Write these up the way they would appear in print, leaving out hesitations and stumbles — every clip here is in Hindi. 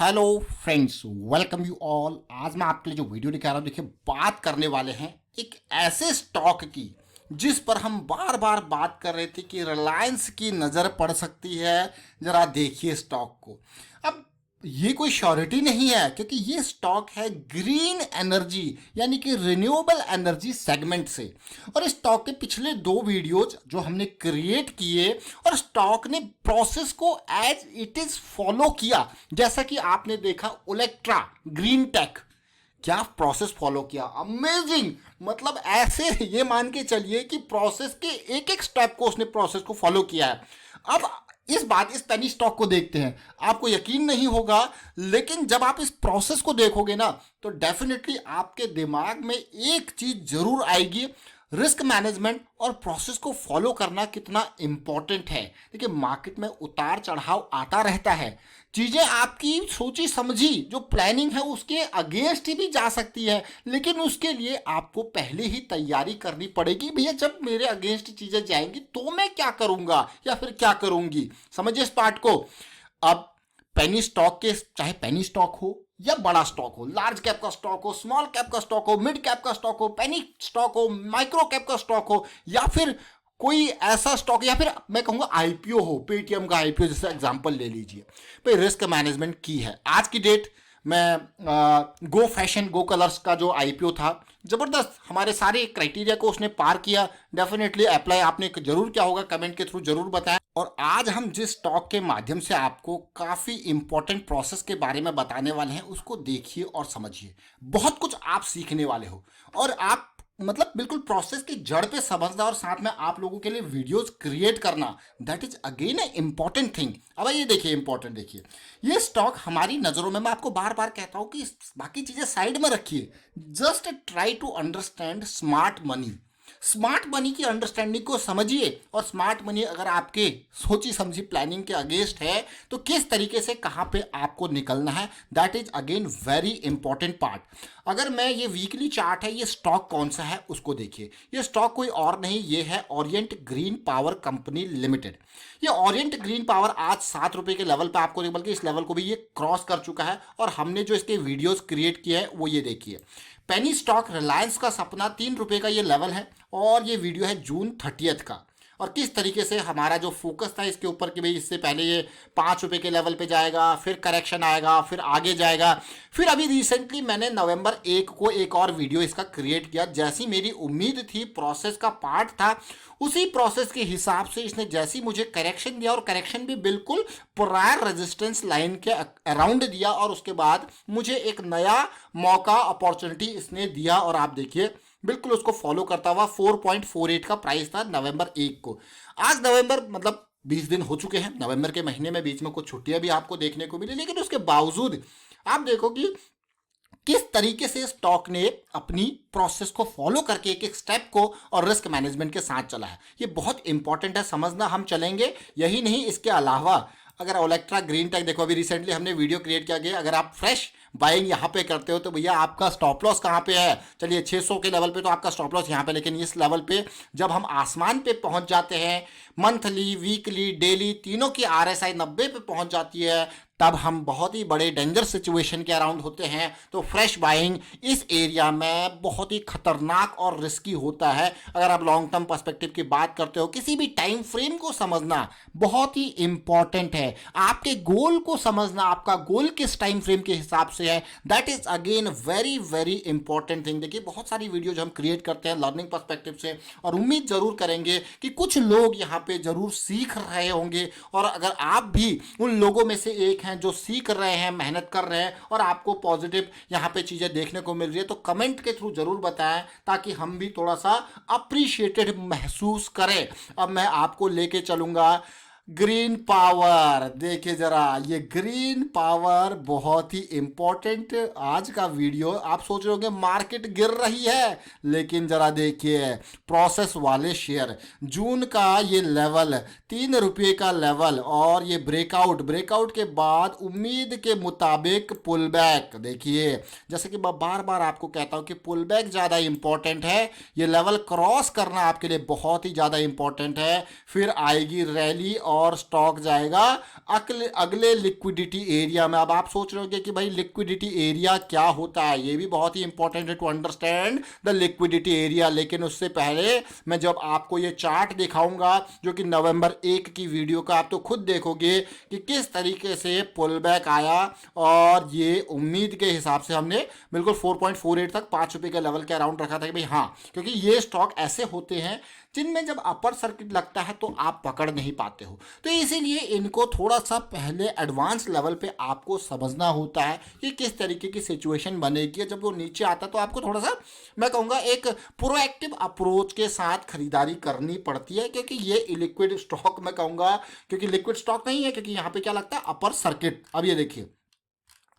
Hello friends, welcome you all. आज मैं आपके लिए जो वीडियो लेकर आ रहा हूँ, देखिए बात करने वाले हैं एक ऐसे स्टॉक की जिस पर हम बार बार बात कर रहे थे कि रिलायंस की नज़र पड़ सकती है। ज़रा देखिए स्टॉक को। अब ये कोई श्योरिटी नहीं है क्योंकि ये स्टॉक है ग्रीन एनर्जी यानी कि रिन्यूएबल एनर्जी सेगमेंट से। और इस स्टॉक के पिछले दो वीडियोज जो हमने क्रिएट किए और स्टॉक ने प्रोसेस को एज इट इज फॉलो किया, जैसा कि आपने देखा ओलेक्ट्रा ग्रीन टेक क्या प्रोसेस फॉलो किया, अमेजिंग। मतलब ऐसे ये मान के चलिए कि प्रोसेस के एक एक स्टेप को उसने प्रोसेस को फॉलो किया है। अब इस पेनी स्टॉक को देखते हैं, आपको यकीन नहीं होगा, लेकिन जब आप इस प्रोसेस को देखोगे ना तो डेफिनेटली आपके दिमाग में एक चीज जरूर आएगी, रिस्क मैनेजमेंट और प्रोसेस को फॉलो करना कितना इंपॉर्टेंट है। देखिए मार्केट में उतार चढ़ाव आता रहता है, चीजें आपकी सोची समझी जो प्लानिंग है उसके अगेंस्ट ही भी जा सकती है, लेकिन उसके लिए आपको पहले ही तैयारी करनी पड़ेगी। भैया जब मेरे अगेंस्ट चीजें जाएंगी तो मैं क्या करूंगा या फिर क्या करूंगी, समझिए इस पार्ट को। अब पेनी स्टॉक के, चाहे पेनी स्टॉक हो या बड़ा स्टॉक हो, लार्ज कैप का स्टॉक हो, स्मॉल कैप का स्टॉक हो, मिड कैप का स्टॉक हो, पेनी स्टॉक हो, माइक्रो कैप का स्टॉक हो, या फिर कोई ऐसा स्टॉक, या फिर मैं कहूंगा आईपीओ हो, पेटीएम का आईपीओ जैसे एग्जांपल ले लीजिए। भाई रिस्क मैनेजमेंट की है आज की डेट में। गो फैशन गो कलर्स का जो आईपीओ था, जबरदस्त, हमारे सारे क्राइटेरिया को उसने पार किया। डेफिनेटली अप्लाई आपने जरूर किया होगा, कमेंट के थ्रू जरूर बताएं। और आज हम जिस स्टॉक के माध्यम से आपको काफी इंपॉर्टेंट प्रोसेस के बारे में बताने वाले हैं उसको देखिए और समझिए, बहुत कुछ आप सीखने वाले हो। और आप मतलब बिल्कुल प्रोसेस की जड़ पे समझना और साथ में आप लोगों के लिए वीडियोस क्रिएट करना, that is again A important thing. अब ये देखिए इंपॉर्टेंट, देखिए ये स्टॉक हमारी नजरों में, मैं आपको बार बार कहता हूं कि बाकी चीजें साइड में रखिए, just try to understand smart money. Smart money की अंडरस्टैंडिंग को समझिए, और स्मार्ट मनी अगर आपके सोची समझी प्लानिंग के अगेंस्ट है तो किस तरीके से कहां पे आपको निकलना है, that is again very important part. अगर मैं ये वीकली चार्ट है, ये स्टॉक कौन सा है उसको देखिए। ये स्टॉक कोई और नहीं, ये है Orient green power company limited. ये ओरिएंट ग्रीन पावर आज 7 रुपए के लेवल पे आपको, बल्कि इस लेवल को भी ये क्रॉस कर चुका है। और हमने जो इसके वीडियोस क्रिएट किए हैं वो ये देखिए। पेनी स्टॉक रिलायंस का सपना 3 रुपए का ये लेवल है, और ये वीडियो है जून 30 का। और किस तरीके से हमारा जो फोकस था इसके ऊपर कि भाई इससे पहले ये 5 रुपए के लेवल पे जाएगा, फिर करेक्शन आएगा, फिर आगे जाएगा। फिर अभी रिसेंटली मैंने नवंबर 1 को एक और वीडियो इसका क्रिएट किया, जैसी मेरी उम्मीद थी, प्रोसेस का पार्ट था, उसी प्रोसेस के हिसाब से इसने जैसी मुझे करेक्शन दिया, और करेक्शन भी बिल्कुल प्रायर रेजिस्टेंस लाइन के अराउंड दिया, और उसके बाद मुझे एक नया मौका, अपॉर्चुनिटी इसने दिया। और आप देखिए बिल्कुल उसको फॉलो करता हुआ 4.48 का प्राइस था नवंबर 1 को। आज नवंबर मतलब 20 दिन हो चुके हैं, नवंबर के महीने में बीच में कुछ छुट्टियां भी आपको देखने को मिली, लेकिन उसके बावजूद आप देखो कि किस तरीके से स्टॉक ने अपनी प्रोसेस को फॉलो करके एक एक स्टेप को और रिस्क मैनेजमेंट के साथ चला है। ये बहुत इंपॉर्टेंट है समझना, हम चलेंगे। यही नहीं, इसके अलावा अगर ओलेक्ट्रा ग्रीन टेक देखो, अभी रिसेंटली हमने वीडियो क्रिएट किया गया, अगर आप फ्रेश बाइंग यहाँ पे करते हो तो भैया आपका स्टॉप लॉस कहाँ पे है। चलिए 600 के लेवल पे तो आपका स्टॉप लॉस यहाँ पे, लेकिन इस लेवल पे जब हम आसमान पे पहुंच जाते हैं, मंथली, वीकली, डेली तीनों की आरएसआई 90 पे पहुंच जाती है, तब हम बहुत ही बड़े डेंजर सिचुएशन के अराउंड होते हैं। तो फ्रेश बाइंग इस एरिया में बहुत ही खतरनाक और रिस्की होता है। अगर आप लॉन्ग टर्म पर्सपेक्टिव की बात करते हो, किसी भी टाइम फ्रेम को समझना बहुत ही इंपॉर्टेंट है। आपके गोल को समझना, आपका गोल किस टाइम फ्रेम के हिसाब से है, that is again very very important thing. देखिए बहुत सारी वीडियोज हम क्रिएट करते हैं लर्निंग पर्सपेक्टिव से, और उम्मीद जरूर करेंगे कि कुछ लोग यहाँ पे जरूर सीख रहे होंगे। और अगर आप भी उन लोगों में से एक हैं जो सीख रहे हैं, मेहनत कर रहे हैं, और आपको पॉजिटिव यहाँ पे चीजें देखने को मिल रही है, तो कमेंट के थ्रू जरूर बताएं ताकि हम भी थोड़ा सा अप्रिशिएटेड महसूस करें। अब मैं आपको लेके चलूंगा ग्रीन पावर। देखिए जरा, ये ग्रीन पावर बहुत ही इंपॉर्टेंट आज का वीडियो। आप सोच रहे होंगे मार्केट गिर रही है, लेकिन जरा देखिए प्रोसेस वाले शेयर, जून का ये लेवल 3 रुपये का लेवल, और ये ब्रेकआउट के बाद उम्मीद के मुताबिक पुल बैक। देखिए जैसे कि मैं बार बार आपको कहता हूं कि पुल बैक ज़्यादा इंपॉर्टेंट है, ये लेवल क्रॉस करना आपके लिए बहुत ही ज़्यादा इंपॉर्टेंट है। फिर आएगी रैली और स्टॉक जाएगा अगले लिक्विडिटी एरिया में। अब आप सोच रहे होंगे कि भाई लिक्विडिटी एरिया क्या होता है, ये भी बहुत ही इंपॉर्टेंट है to understand the liquidity area. लेकिन उससे पहले मैं जब आपको ये चार्ट दिखाऊंगा जो कि नवंबर 1 की वीडियो का, आप तो खुद देखोगे कि किस तरीके से पुल बैक आया और ये उम्मीद के हिसाब से हमने बिल्कुल 4.48 तक 5 रुपए के लेवल के अराउंड रखा था कि भाई हाँ, क्योंकि ये स्टॉक ऐसे होते हैं जिनमें जब अपर सर्किट लगता है तो आप पकड़ नहीं पाते हो। तो इसीलिए इनको थोड़ा सा पहले एडवांस लेवल पे आपको समझना होता है कि किस तरीके की सिचुएशन बनेगी। जब वो नीचे आता है तो आपको थोड़ा सा, मैं कहूँगा, एक प्रोएक्टिव अप्रोच के साथ खरीदारी करनी पड़ती है, क्योंकि ये इलिक्विड स्टॉक, मैं कहूँगा, क्योंकि लिक्विड स्टॉक नहीं है, क्योंकि यहाँ पे क्या लगता है अपर सर्किट। अब ये देखिए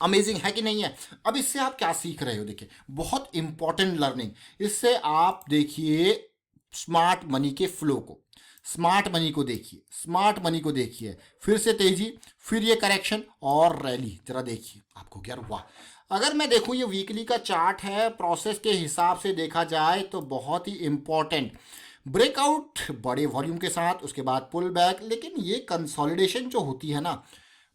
अमेजिंग है कि नहीं है। अब इससे आप क्या सीख रहे हो, देखिए बहुत इंपॉर्टेंट लर्निंग। इससे आप देखिए स्मार्ट मनी के फ्लो को, स्मार्ट मनी को देखिए, स्मार्ट मनी को देखिए, फिर से तेजी, फिर ये करेक्शन और रैली, जरा देखिए आपको क्या हुआ। अगर मैं देखूँ ये वीकली का चार्ट है, प्रोसेस के हिसाब से देखा जाए तो बहुत ही इंपॉर्टेंट ब्रेकआउट बड़े वॉल्यूम के साथ, उसके बाद पुल बैक, लेकिन ये कंसोलिडेशन जो होती है ना,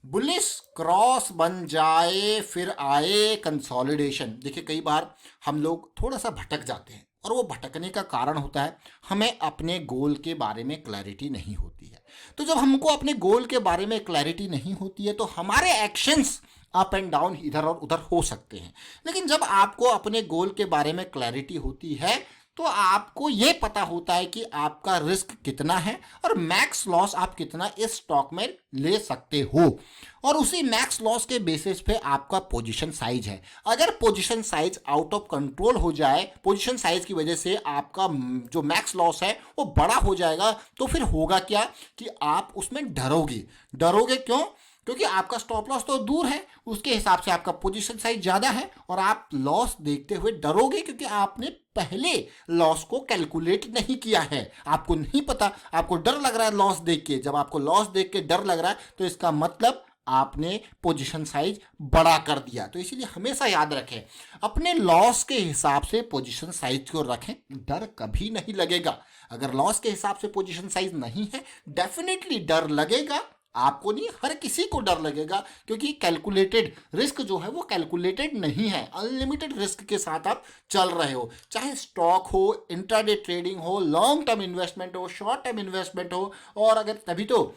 बुलिश क्रॉस बन जाए फिर आए कंसोलिडेशन। देखिए कई बार हम लोग थोड़ा सा भटक जाते हैं और वो भटकने का कारण होता है हमें अपने गोल के बारे में क्लैरिटी नहीं होती है। तो जब हमको अपने गोल के बारे में क्लैरिटी नहीं होती है तो हमारे एक्शंस अप एंड डाउन इधर और उधर हो सकते हैं। लेकिन जब आपको अपने गोल के बारे में क्लैरिटी होती है तो आपको ये पता होता है कि आपका रिस्क कितना है और मैक्स लॉस आप कितना इस स्टॉक में ले सकते हो, और उसी मैक्स लॉस के बेसिस पे आपका पोजीशन साइज है। अगर position size out of control हो जाए, पोजीशन साइज की वजह से आपका जो मैक्स लॉस है वो बड़ा हो जाएगा, तो फिर होगा क्या कि आप उसमें डरोगे। डरोगे क्यों? क्योंकि आपका स्टॉप लॉस तो दूर है, उसके हिसाब से आपका पोजीशन साइज ज़्यादा है और आप लॉस देखते हुए डरोगे, क्योंकि आपने पहले लॉस को कैलकुलेट नहीं किया है, आपको नहीं पता, आपको डर लग रहा है लॉस देख के। जब आपको लॉस देख के डर लग रहा है तो इसका मतलब आपने पोजीशन साइज बड़ा कर दिया। तो इसीलिए हमेशा याद रखें, अपने लॉस के हिसाब से पोजीशन साइज को रखें, डर कभी नहीं लगेगा। अगर लॉस के हिसाब से पोजीशन साइज नहीं है, डेफिनेटली डर लगेगा, आपको नहीं, हर किसी को डर लगेगा, क्योंकि कैलकुलेटेड रिस्क जो है वो कैलकुलेटेड नहीं है। अनलिमिटेड रिस्क के साथ आप चल रहे हो, चाहे स्टॉक हो, इंट्राडे ट्रेडिंग हो, लॉन्ग टर्म इन्वेस्टमेंट हो, शॉर्ट टर्म इन्वेस्टमेंट हो। और अगर तभी तो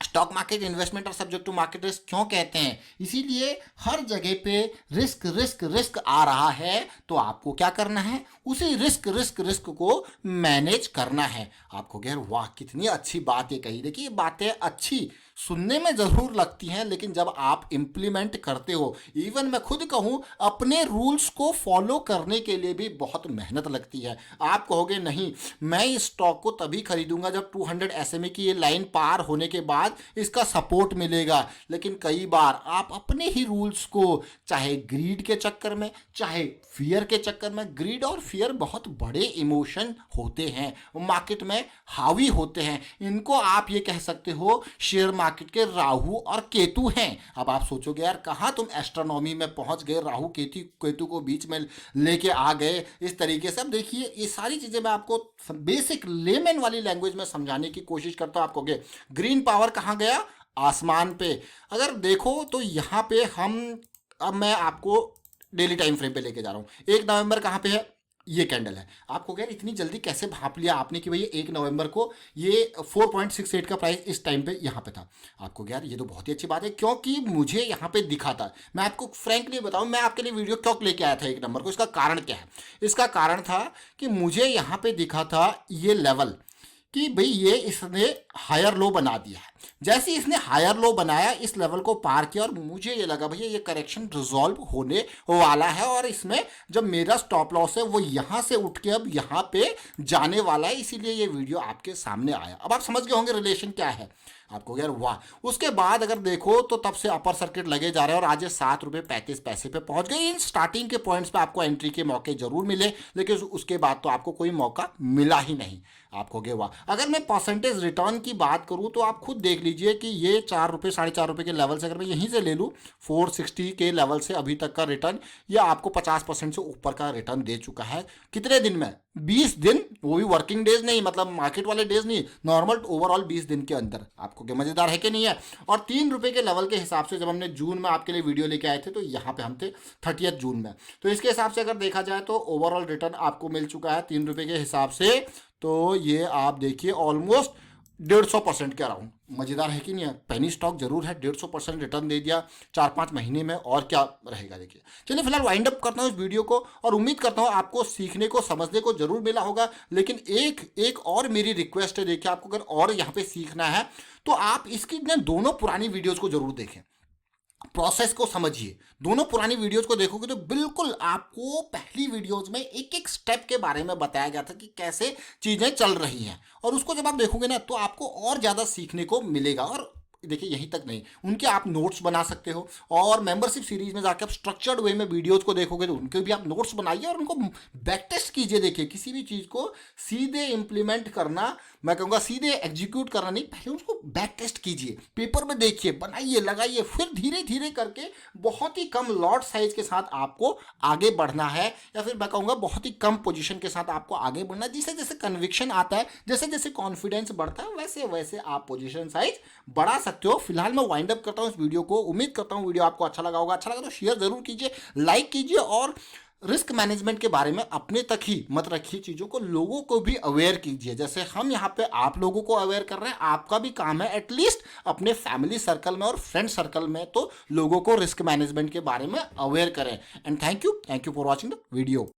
स्टॉक मार्केट इन्वेस्टमेंट और सब्जेक्ट टू मार्केट रिस्क क्यों कहते हैं, इसीलिए हर जगह पे रिस्क रिस्क रिस्क आ रहा है, तो आपको क्या करना है, उसी रिस्क रिस्क रिस्क को मैनेज करना है। आपको कह वाह कितनी अच्छी बात ये कही। देखिए बातें अच्छी सुनने में ज़रूर लगती हैं, लेकिन जब आप इम्प्लीमेंट करते हो, इवन मैं खुद कहूँ अपने रूल्स को फॉलो करने के लिए भी बहुत मेहनत लगती है। आप कहोगे नहीं मैं इस स्टॉक को तभी खरीदूंगा जब 200 SMA की ये लाइन पार होने के बाद इसका सपोर्ट मिलेगा, लेकिन कई बार आप अपने ही रूल्स को, चाहे ग्रीड के चक्कर में, चाहे फियर के चक्कर में, ग्रीड और फियर बहुत बड़े इमोशन होते हैं, मार्केट में हावी होते हैं, इनको आप ये कह सकते हो शेयर मार्केट के राहु और केतु हैं। अब आप सोचोगे यार कहाँ तुम एस्ट्रोनॉमी में पहुंच गए, राहु केतु को बीच में लेके आ गए इस तरीके से। अब देखिए ये सारी चीज़ें मैं आपको बेसिक लेमन वाली लैंग्वेज में समझाने की कोशिश करता हूँ। आपको ग्रीन पावर कहाँ गया, आसमान पे। अगर देखो तो यहाँ पे अब मैं आपको डेली टाइम फ्रेम पे लेके जा रहा हूँ। 1 नवंबर कहाँ पे है, ये कैंडल है। आपको यार इतनी जल्दी कैसे भाप लिया आपने कि भैया 1 नवंबर को ये 4.68 का प्राइस इस टाइम पे यहाँ पे था। आपको यार ये तो बहुत ही अच्छी बात है, क्योंकि मुझे यहाँ पे दिखा था। मैं आपको फ्रैंकली बताऊँ, मैं आपके लिए वीडियो क्यों लेके आया था 1 नंबर को, इसका कारण क्या है। इसका कारण था कि मुझे यहाँ पे दिखा था ये लेवल कि भाई ये इसने हायर लो बना दिया है। जैसे इसने हायर लो बनाया, इस लेवल को पार किया और मुझे ये लगा भैया ये करेक्शन रिजॉल्व होने वाला है और इसमें जब मेरा स्टॉप लॉस है वो यहाँ से उठ के अब यहाँ पे जाने वाला है, इसीलिए ये वीडियो आपके सामने आया। अब आप समझ गए होंगे रिलेशन क्या है। आपको यार वाह। उसके बाद अगर देखो तो तब से अपर सर्किट लगे जा रहे हैं और आज ये 7 रुपये 35 पैसे पे पहुंच गए। इन स्टार्टिंग के पॉइंट्स पे आपको एंट्री के मौके जरूर मिले, लेकिन उसके बाद तो आपको कोई मौका मिला ही नहीं। आपको गे वाह। अगर मैं परसेंटेज रिटर्न की बात करूं तो आप खुद देख लीजिए कि ये 4 रुपये 4.5 रुपये के लेवल से अगर मैं यहीं से ले लूं 460 के लेवल से अभी तक का रिटर्न, ये आपको 50% से ऊपर का रिटर्न दे चुका है। कितने दिन में? 20 दिन, वो भी वर्किंग डेज नहीं, मतलब मार्केट वाले डेज नहीं, नॉर्मल ओवरऑल 20 दिन के अंदर। आपको रखोगे। मज़ेदार है कि नहीं है। और 3 रुपये के लेवल के हिसाब से जब हमने जून में आपके लिए वीडियो लेके आए थे तो यहाँ पे हम थे 30 जून में, तो इसके हिसाब से अगर देखा जाए तो ओवरऑल रिटर्न आपको मिल चुका है 3 रुपये के हिसाब से। तो ये आप देखिए ऑलमोस्ट 150% के अराउंड। मज़ेदार है कि नहीं है। पेनी स्टॉक जरूर है, 150% रिटर्न दे दिया 4-5 महीने में, और क्या रहेगा देखिए। चलिए फिलहाल वाइंड अप करता हूँ इस वीडियो को, और उम्मीद करता हूँ आपको सीखने को समझने को जरूर मिला होगा। लेकिन एक और मेरी रिक्वेस्ट है, देखिए आपको अगर और यहाँ पे सीखना है तो आप इसकी ना दोनों पुरानी वीडियोज़ को जरूर देखें, प्रोसेस को समझिए। दोनों पुरानी वीडियोस को देखोगे तो बिल्कुल आपको पहली वीडियोस में एक एक स्टेप के बारे में बताया गया था कि कैसे चीज़ें चल रही हैं, और उसको जब आप देखोगे ना तो आपको और ज़्यादा सीखने को मिलेगा। और देखिए यहीं तक नहीं, उनके आप नोट्स बना सकते हो, और मेंबरशिप सीरीज में जाकर आप स्ट्रक्चर्ड वे में वीडियोस को देखोगे तो उनके भी आप नोट्स बनाइए और उनको बैक टेस्ट कीजिए। देखिए किसी भी चीज़ को सीधे इम्प्लीमेंट करना, मैं कहूँगा सीधे एग्जीक्यूट करना नहीं, पहले उसको बैक टेस्ट कीजिए, पेपर में देखिए, बनाइए, लगाइए, फिर धीरे धीरे करके बहुत ही कम लॉट साइज के साथ आपको आगे बढ़ना है, या फिर मैं कहूँगा बहुत ही कम पोजीशन के साथ आपको आगे बढ़ना है। जैसे जैसे कन्विक्शन आता है, जैसे जैसे कॉन्फिडेंस बढ़ता है, वैसे वैसे आप पोजीशन साइज बढ़ा सकते हो। फिलहाल मैं वाइंड अप करता हूँ इस वीडियो को। उम्मीद करता हूँ वीडियो आपको अच्छा लगा होगा। अच्छा लगा तो शेयर जरूर कीजिए, लाइक कीजिए, और रिस्क मैनेजमेंट के बारे में अपने तक ही मत रखिए चीज़ों को, लोगों को भी अवेयर कीजिए। जैसे हम यहाँ पे आप लोगों को अवेयर कर रहे हैं, आपका भी काम है एटलीस्ट अपने फैमिली सर्कल में और फ्रेंड सर्कल में तो लोगों को रिस्क मैनेजमेंट के बारे में अवेयर करें। And thank you for watching the video.